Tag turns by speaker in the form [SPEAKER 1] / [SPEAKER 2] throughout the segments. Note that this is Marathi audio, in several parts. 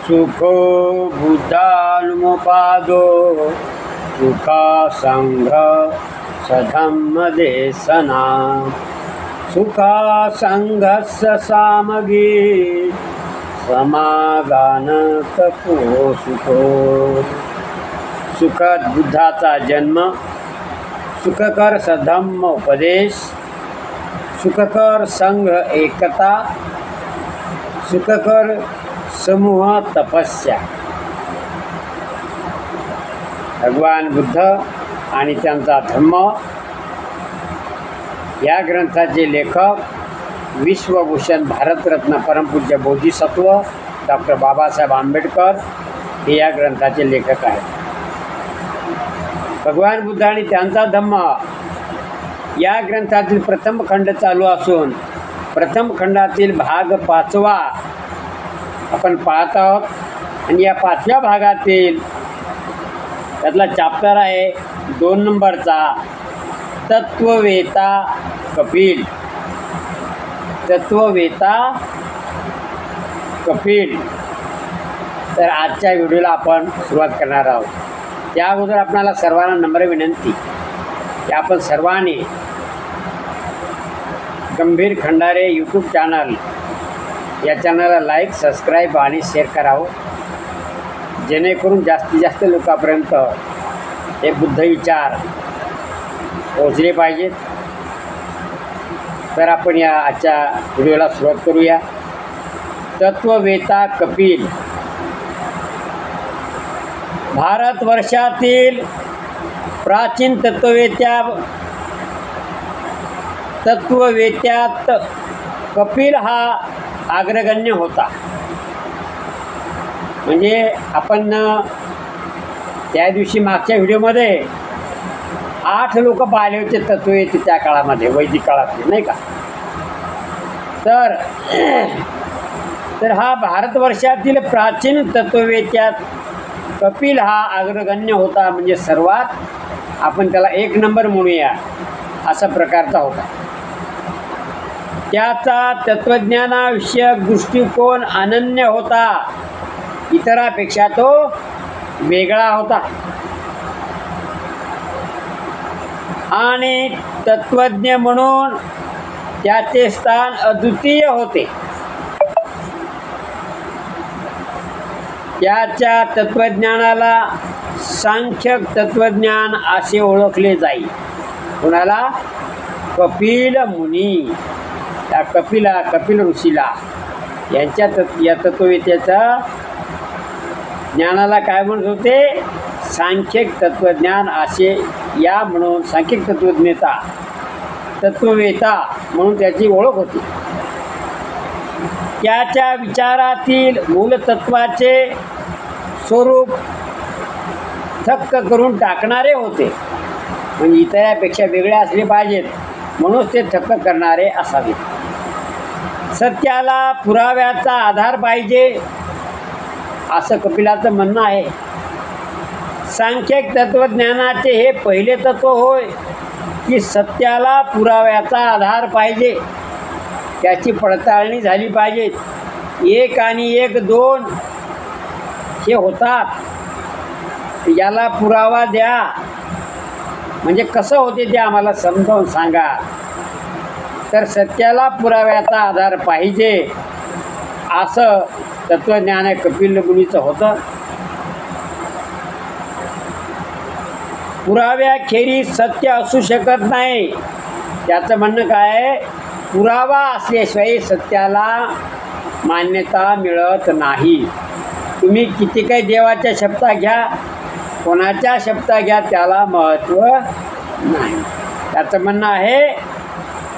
[SPEAKER 1] सुखो बुद्धानुमपादो सुखा संघ सधम्मदेशना सुखा संघस्य सामगी समागान तपो सुखो। सुखद बुद्धाचा जन्म, सुखकर सधम्म उपदेश, सुखकर संघ एकता, सुखकर समूह तपस्या। भगवान बुद्ध आणि त्यांचा धम्म या ग्रंथाचे लेखक विश्वभूषण भारतरत्न परमपूज्य बोधिसत्व डॉक्टर बाबासाहेब आंबेडकर हे या ग्रंथाचे लेखक आहेत। भगवान बुद्ध आणि त्यांचा धम्म या ग्रंथातील प्रथम खंड चालू असून प्रथम खंडातील भाग 5वा आपण पाहत आहोत आणि या 5व्या भागातील त्यातला चॅप्टर आहे 2 नंबरचा तत्ववेता कपिल। तत्ववेता कपिल। तर आजच्या व्हिडिओला आपण सुरुवात करणार आहोत। त्या अगोदर आपल्याला सर्वांना नम्र विनंती की आपण सर्वांनी गंभीर खंडारे यूट्यूब चॅनल या चॅनलला लाईक, सबस्क्राईब आणि शेअर करावं, जेणेकरून जास्तीत जास्त लोकांपर्यंत हे बुद्ध विचार पोहोचले पाहिजेत। तर आपण या आजच्या व्हिडिओला सुरुवात करूया। तत्ववेता कपिल भारतवर्षातील प्राचीन तत्ववेत्यात कपिल हा अग्रगण्य होता। म्हणजे आपण त्या दिवशी मागच्या व्हिडिओमध्ये 8 लोक पाहिले होते तत्ववेते त्या काळामध्ये, वैदिक काळातले, नाही का? तर हा भारतवर्षातील प्राचीन तत्ववेत्यात कपिल हा अग्रगण्य होता। म्हणजे सर्वात आपण त्याला 1 नंबर म्हणूया असा प्रकारचा होता। त्याचा तत्वज्ञानाविषयक दृष्टिकोन अनन्य होता, इतरांपेक्षा तो वेगळा होता आणि तत्वज्ञ म्हणून त्याचे स्थान अद्वितीय होते। त्याच्या तत्वज्ञानाला सांख्य तत्वज्ञान असे ओळखले जाईल। कोणाला? कपिल मुनी, त्या कपिल ऋषीला यांच्या या तत्ववेत्याचा ज्ञानाला काय म्हणत होते? सांख्यिक तत्वज्ञान असे या म्हणून सांख्यिक तत्ववेता म्हणून त्याची ओळख होती। त्याच्या विचारातील मूलतत्वाचे स्वरूप थक्क करून टाकणारे होते। म्हणजे इतरांपेक्षा वेगळे असले पाहिजेत म्हणूनच ते थक्क करणारे असावे। सत्याला पुराव्याचा आधार पाहिजे असं कपिलाचं म्हणणं आहे। सांख्यिक तत्वज्ञानाचे हे पहिले तत्व होय की सत्याला पुराव्याचा आधार पाहिजे, त्याची पडताळणी झाली पाहिजे। 1 आणि 1 2 हे होतात, याला पुरावा द्या, म्हणजे कसं होते ते आम्हाला समजावून सांगा। तर सत्याला पुराव्याचा आधार पाहिजे असं तत्वज्ञान कपिल मुनीचं होतं। पुराव्याखेरीज सत्य असू शकत नाही, त्याचं म्हणणं काय आहे? पुरावा असल्याशिवाय सत्याला मान्यता मिळत नाही। तुम्ही किती काही देवाच्या शब्दा घ्या, कोणाच्या शब्दा घ्या, त्याला महत्त्व नाही। त्याचं म्हणणं आहे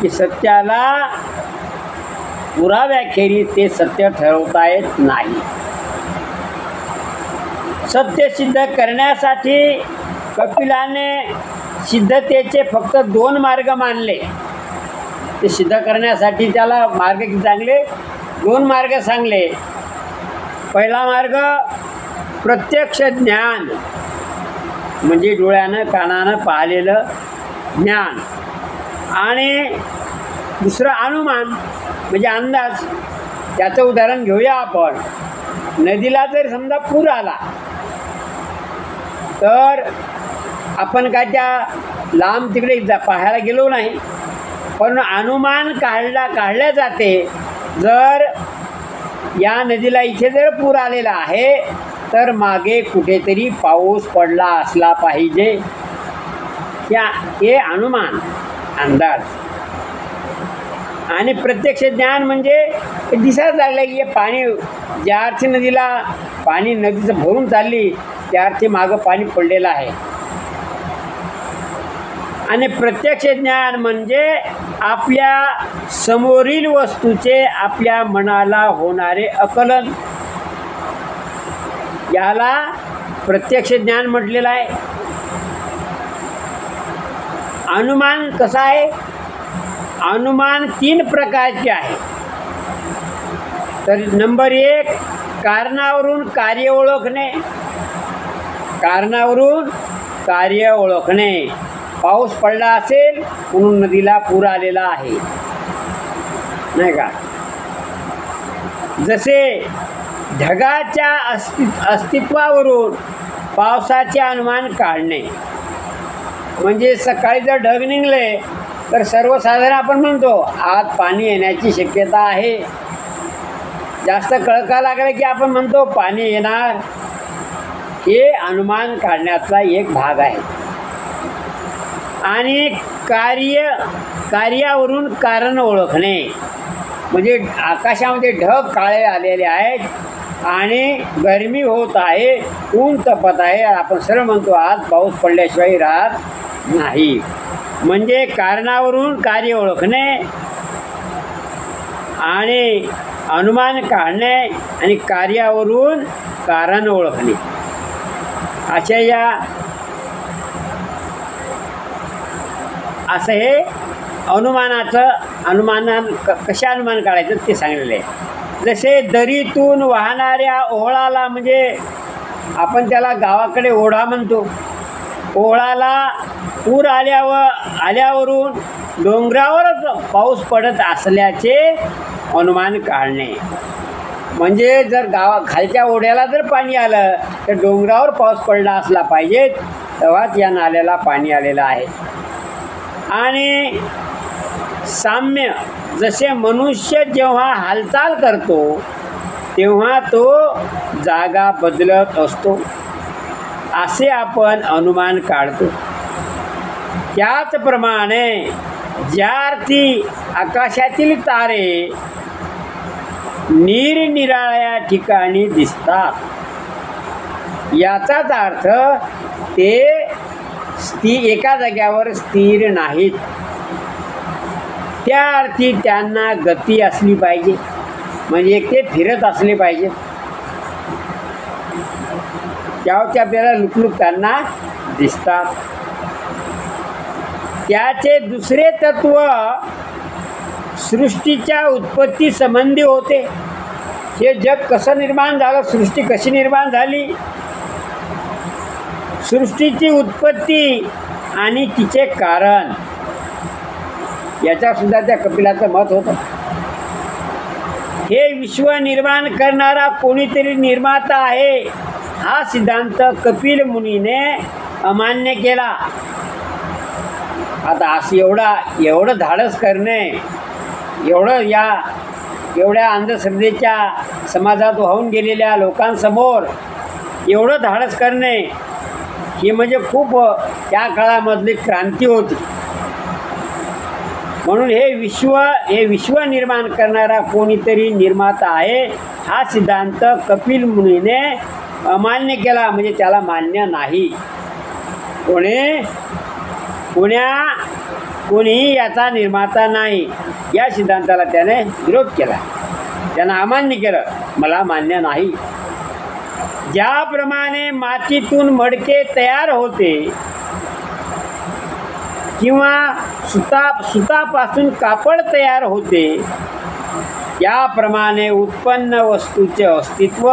[SPEAKER 1] की सत्याला पुराव्याखेरीज ते सत्य ठरवता येत नाही। सत्य सिद्ध करण्यासाठी कपिलाने सिद्धतेचे फक्त 2 मार्ग मानले। ते सिद्ध करण्यासाठी त्याला मार्ग किती सांगले? 2 मार्ग सांगले। पहिला मार्ग प्रत्यक्ष ज्ञान, म्हणजे डोळ्यानं कानानं पाहिलेलं ज्ञान, आणि दुसरं अनुमान म्हणजे अंदाज। त्याचं उदाहरण घेऊया आपण। नदीला जर समजा पूर आला तर आपण काय त्या लांब तिकडे पाहायला गेलो नाही, पण अनुमान काढल्या जाते जर या नदीला इथे जर पूर आलेला आहे तर मागे कुठेतरी पाऊस पडला असला पाहिजे. हे अनुमान, अंदाज. आणि प्रत्यक्ष ज्ञान म्हणजे दिसायला लागलं की हे पाणी ज्या अर्थी नदीला पाणी नदीचं भरून चालली त्या अर्थी मागं पाणी पडलेलं आहे. आणि प्रत्यक्ष ज्ञान म्हणजे आपल्या समोरील वस्तूचे आपल्या मनाला होणारे आकलन, याला प्रत्यक्ष ज्ञान म्हटलेलं आहे. अनुमान कसा आहे? अनुमान 3 प्रकारचे आहे. तर नंबर 1, कारणावरून कार्य ओळखणे. कारणावरून कार्य ओळखणे. पाऊस पडला असेल म्हणून नदीला पूर आलेला आहे, नाही का? जसे ढगाच्या अस्तित्वावरून पावसाचे अनुमान काढणे. म्हणजे सकाळी जर ढग निघले तर सर्वसाधारण आपण म्हणतो आज पाणी येण्याची शक्यता आहे. जास्त कळका लागले की आपण म्हणतो पाणी येणार. हे अनुमान काढण्याचा एक भाग आहे. आणि कार्यावरून कारण ओळखणे. म्हणजे आकाशामध्ये ढग काळे आलेले आहेत आणि गरमी होत आहे, ऊन तपत आहे, आपण सरळ म्हणतो आज पाऊस पडल्याशिवाय राहत नाही. म्हणजे कारणावरून कार्य ओळखणे आणि अनुमान काढणे आणि कार्यावरून कारण ओळखणे, अशा या असं हे अनुमानानं कशा अनुमान काढायचं ते सांगलेलं आहे. जसे दरीतून वाहणाऱ्या ओहळाला, म्हणजे आपण त्याला गावाकडे ओढा म्हणतो, ओहळाला पूर आल्यावरून डोंगरावरच पाऊस पडत असल्याचे अनुमान काढणे. म्हणजे जर खालच्या ओढ्याला जर पाणी आलं तर डोंगरावर पाऊस पडला असला पाहिजे, तेव्हाच या नाल्याला पाणी आलेलं आहे. आणि साम्य, जसे मनुष्य जेव्हा हालचाल करतो तेव्हा तो जागा बदलत असतो, असे आपण अनुमान काढतो. त्याचप्रमाणे ज्या अर्थी आकाशातील तारे निरनिराळ्या ठिकाणी दिसतात, याचाच अर्थ ते एका जाग्यावर स्थिर नाहीत. त्या अर्थी त्यांना गती असली पाहिजे, म्हणजे ते फिरत असले पाहिजे. त्यावर आपल्याला लुकलुकताना दिसतात. त्याचे दुसरे तत्व सृष्टीच्या उत्पत्ती संबंधी होते. हे जग कसं निर्माण झालं, सृष्टी कशी निर्माण झाली, सृष्टीची उत्पत्ती आणि तिचे कारण, याच्यासुद्धा त्या कपिलाचं मत होतं. हे विश्व निर्माण करणारा कोणीतरी निर्माता आहे, हा सिद्धांत कपिल मुनीने अमान्य केला. आता असं एवढं धाडस करणे, एवढ्या अंधश्रद्धेच्या समाजात वाहून गेलेल्या लोकांसमोर एवढं धाडस करणे, ही म्हणजे खूप त्या काळामधली क्रांती होती. म्हणून हे विश्व निर्माण करणारा कोणीतरी निर्माता आहे, हा सिद्धांत कपिल मुनीने अमान्य केला, म्हणजे त्याला मान्य नाही. कोणीही याचा निर्माता नाही, या सिद्धांताला त्याने विरोध केला, त्यानं अमान्य केलं, मला मान्य नाही. ज्याप्रमाणे मातीतून मडके तयार होते किंवा सुतापासून कापड तयार होते, याप्रमाणे उत्पन्न वस्तूचे अस्तित्व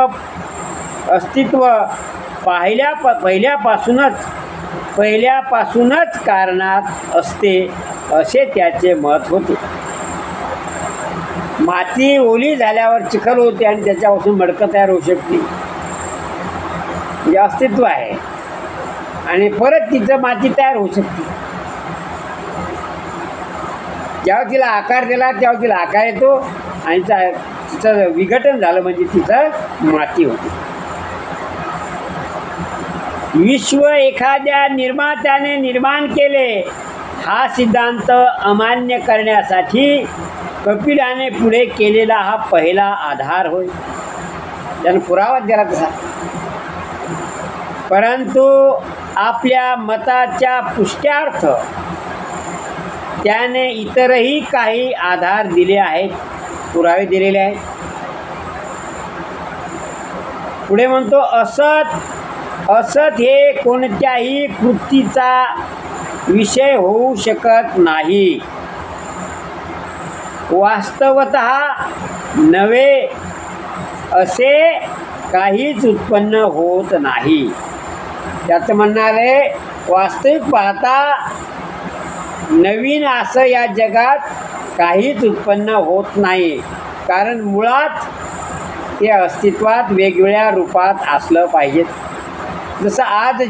[SPEAKER 1] पहिल्यापासूनच कारणात असते, असे त्याचे मत होते. माती ओली झाल्यावर चिखल होते आणि त्याच्यापासून मडकं तयार होऊ शकते, म्हणजे अस्तित्व आहे. आणि परत तिचं माती तयार होऊ शकते. जेव्हा तिला आकार दिला तेव्हा तिला आकार येतो आणि तिचं विघटन झालं म्हणजे तिचं माती होते. विश्व एखाद्या निर्मात्याने निर्माण केले हा सिद्धांत अमान्य करण्यासाठी कपिलाने पुढे केलेला हा पहिला आधार होय. त्यानं पुरावा दिला तसा. परंतु आपल्या मताच्या पुष्ट्यार्थ त्याने इतरही काही आधार दिले आहेत, पुरावे दिलेले आहेत. पुढे म्हणतो, असत हे कोणत्याही कृतीचा विषय होऊ शकत नाही. वास्तवतः नवे असे काहीच उत्पन्न होत नाही. त्याचं म्हणणं आहे, वास्तविक पाहता नवीन असं या जगात काहीच उत्पन्न होत नाही. कारण मुळात ते अस्तित्वात वेगवेगळ्या रूपात असलं पाहिजे. जसं आज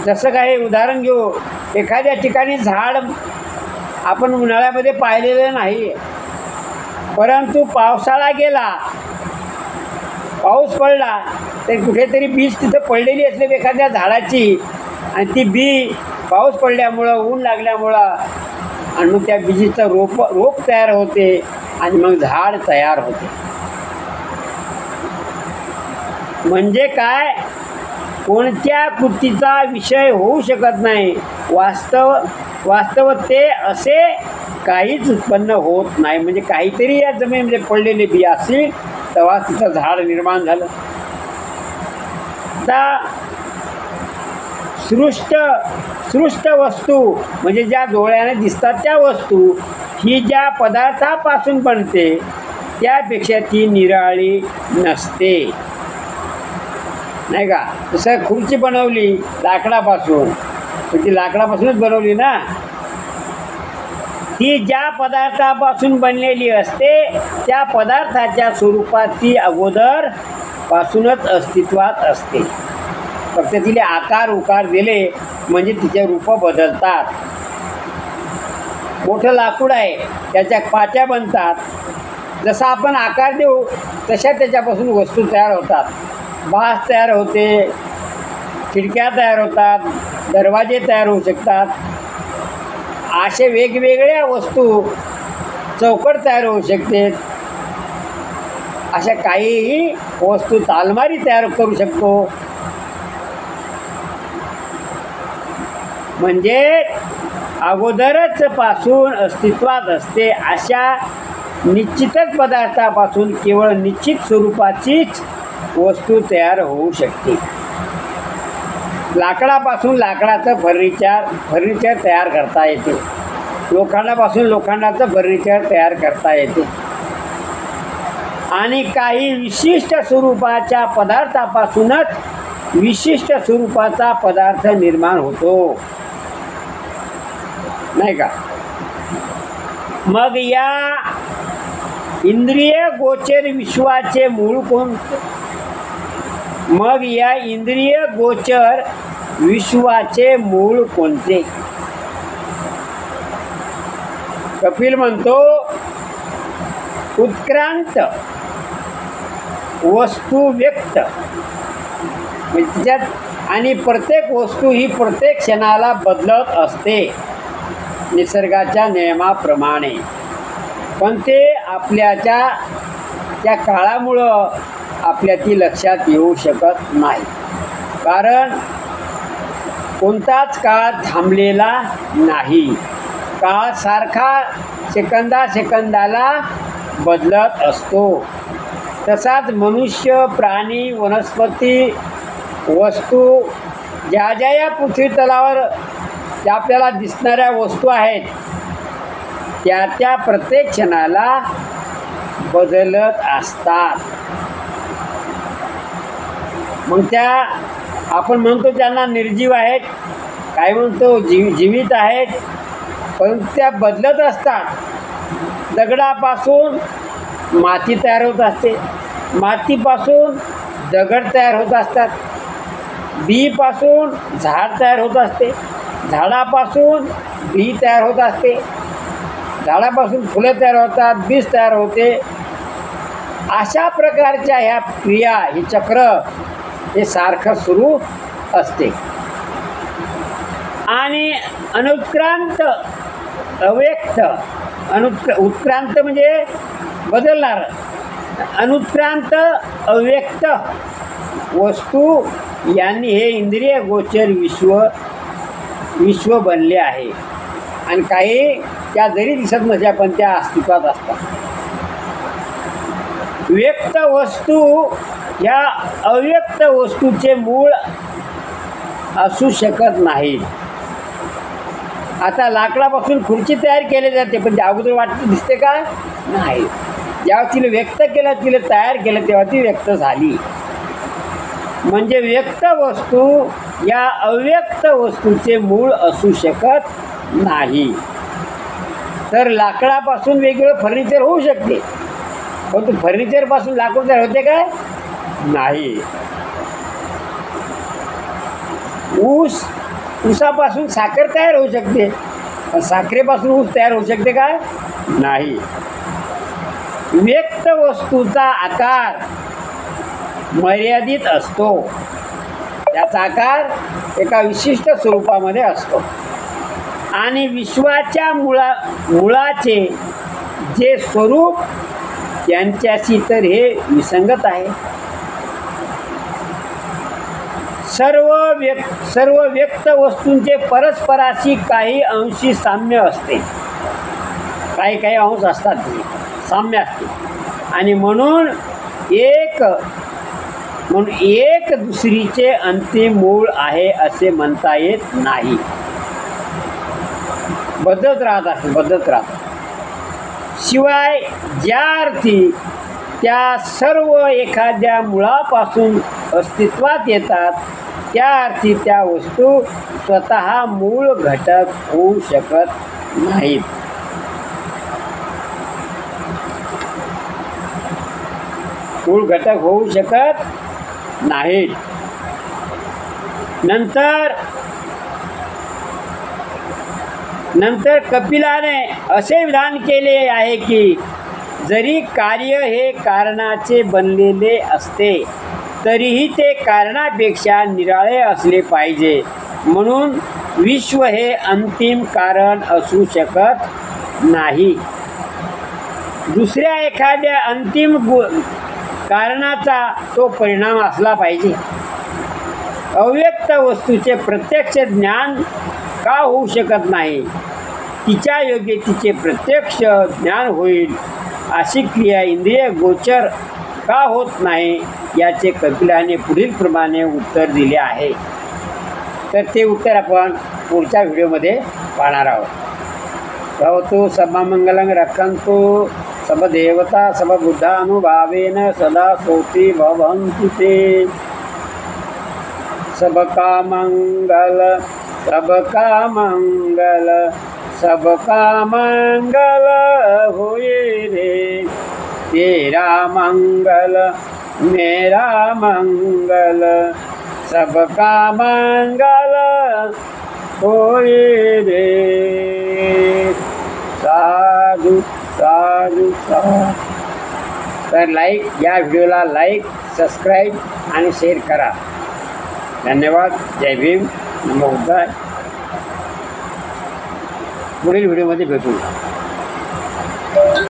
[SPEAKER 1] जसं काही उदाहरण घेऊ, एखाद्या ठिकाणी झाड आपण उन्हाळ्यामध्ये पाहिलेलं नाही, परंतु पावसाळा गेला, पाऊस पडला तर कुठेतरी बीज तिथं पडलेली असली एखाद्या झाडाची, आणि ती बी पाऊस पडल्यामुळं, ऊन लागल्यामुळं, आणि मग त्या बीजीचं रोप तयार होते आणि मग झाड तयार होते. म्हणजे काय, कोणत्या कृतीचा विषय होऊ शकत नाही. वास्तव ते असे काहीच उत्पन्न होत नाही. म्हणजे काहीतरी या जमिनीमध्ये पडलेले बी असतील तेव्हा तिचं झाड निर्माण झालं. आता सृष्ट वस्तू म्हणजे ज्या डोळ्याने दिसतात त्या वस्तू ही ज्या पदार्थापासून बनते त्यापेक्षा ती निराळी नसते, नाही का. जसं खुर्ची बनवली लाकडापासून, तर ती लाकडापासूनच बनवली ना. ती ज्या पदार्थापासून बनलेली असते त्या पदार्थाच्या स्वरूपात ती अगोदर पासूनच अस्तित्वात असते. फक्त तिला आकार उकार दिले म्हणजे तिचे रूप बदलतात. मोठं लाकूड आहे, त्याच्या पाट्या बनतात. जसा आपण आकार देऊ तशा त्याच्यापासून वस्तू तयार होतात. बास तयार होते, खिडक्या तयार होतात, दरवाजे तयार होऊ शकतात. असे वेगवेगळ्या वस्तू, चौकट तयार होऊ शकते. अशा काहीही वस्तू तालमारी तयार करू शकतो. म्हणजे अगोदरच पासून अस्तित्वात असते अशा निश्चितच पदार्थापासून केवळ निश्चित स्वरूपाचीच वस्तू तयार होऊ शकते. लाकडापासून लाकडाचं फर्निचर तयार करता येते. लोखंडापासून लोखंडाचं फर्निचर तयार करता येते. आणि काही विशिष्ट स्वरूपाच्या पदार्थापासूनच विशिष्ट स्वरूपाचा पदार्थ निर्माण होतो, नाही का. मग या इंद्रिय गोचर विश्वाचे मूळ कोणते? मग या इंद्रिय गोचर विश्वाचे मूळ कोणते? कपिल म्हणतो, उत्क्रांत वस्तू व्यक्त, म्हणजे तिच्यात, आणि प्रत्येक वस्तू ही प्रत्येक क्षणाला बदलत असते निसर्गाच्या नियमाप्रमाणे. पण ते आपल्याच्या त्या काळामुळं आपल्या ती लक्षात येऊ शकत नाही. कारण कोणताच काळ थांबलेला नाही. काळ सारखा सेकंदाला बदलत असतो. तसाच मनुष्य, प्राणी, वनस्पती, वस्तू, ज्या ज्या या पृथ्वी तलावर ज्या आपल्याला दिसणाऱ्या वस्तू आहेत त्या त्या प्रत्येक क्षणाला बदलत असतात. मग त्या आपण म्हणतो त्यांना निर्जीव आहेत, काय म्हणतो जीवित आहेत, परंतु त्या बदलत असतात. दगडापासून माती तयार होत असते, मातीपासून दगड तयार होत असतात, बीपासून झाड तयार होत असते, झाडापासून बी तयार होत असते, झाडापासून फुलं तयार होतात, बीज तयार होते. अशा प्रकारच्या ह्या क्रिया, हे चक्र हे सारखं सुरू असते. आणि अनुत्क्रांत अव्यक्त, उत्क्रांत म्हणजे बदलणार, अनुत्क्रांत अव्यक्त वस्तू यांनी हे इंद्रिय गोचर विश्व बनले आहे. आणि काही त्या जरी दिसत नसल्या पण त्या अस्तित्वात असतात. व्यक्त वस्तू या अव्यक्त वस्तूचे मूळ असू शकत नाहीत. आता लाकडापासून खुर्ची तयार केली जाते, पण त्या अगोदर वाटते दिसते का? नाही. जेव्हा तिला व्यक्त केलं, तिला तयार केलं, तेव्हा ती व्यक्त झाली. म्हणजे व्यक्त वस्तू या अव्यक्त वस्तूचे मूळ असू शकत नाही. तर लाकडापासून वेगवेगळं फर्निचर होऊ शकते, परंतु फर्निचरपासून लाकूड तयार होते काय? नाही. ऊसापासून साखर तयार होऊ शकते, पण साखरेपासून ऊस तयार होऊ शकते काय? नाही. व्यक्त वस्तूचा आकार मर्यादित असतो, त्याचा आकार एका विशिष्ट स्वरूपामध्ये असतो. आणि विश्वाच्या मुळाचे जे स्वरूप त्यांच्याशी तर हे विसंगत आहे. सर्व व्यक्त वस्तूंचे परस्पराशी काही अंशी साम्य असते, काही अंश असतात, साम्य असते. आणि म्हणून एक दुसरीचे अंतिम मूळ आहे असे म्हणता येत नाही. बदलत राहतात. शिवाय ज्या अर्थी त्या सर्व एखाद्या मुळापासून अस्तित्वात येतात, त्या अर्थी त्या वस्तू स्वतः मूळ घटक होऊ शकत नाहीत. मूळ घटक होऊ शकत नाहीत. नंतर कपिलाने असे विधान केले आहे की जरी कार्य हे कारणाचे बनलेले असते, तरीही ते कारणापेक्षा निराळे असले पाहिजे. म्हणून विश्व हे अंतिम कारण असू शकत नाही. दुसऱ्या एखाद्या अंतिम कारणाचा तो परिणाम असला पाहिजे. अव्यक्त वस्तूचे प्रत्यक्ष ज्ञान का होऊ शकत नाही? तिच्या योग्य तिचे प्रत्यक्ष ज्ञान होईल अशी क्रिया इंद्रिय गोचर का होत नाही, याचे कपिलाने पुढील प्रमाणे उत्तर दिले आहे. तर ते उत्तर आपण पुढच्या व्हिडिओमध्ये पाहणार आहोत. भवतु सर्वमंगलं रक्षन्तु सर्वदेवता सर्वबुद्धानुभावेन सदा सोति भवन्तु ते. सबका मंगल होए रे. तेरा मंगल मेरा मंगल, सबका मंगल होए रे. साधु साधु साधु. तर या व्हिडिओला लाईक, सबस्क्राईब आणि शेअर करा. धन्यवाद. जय भीम. नमो बुद्धाय. पुढील व्हिडिओमध्ये भेटू.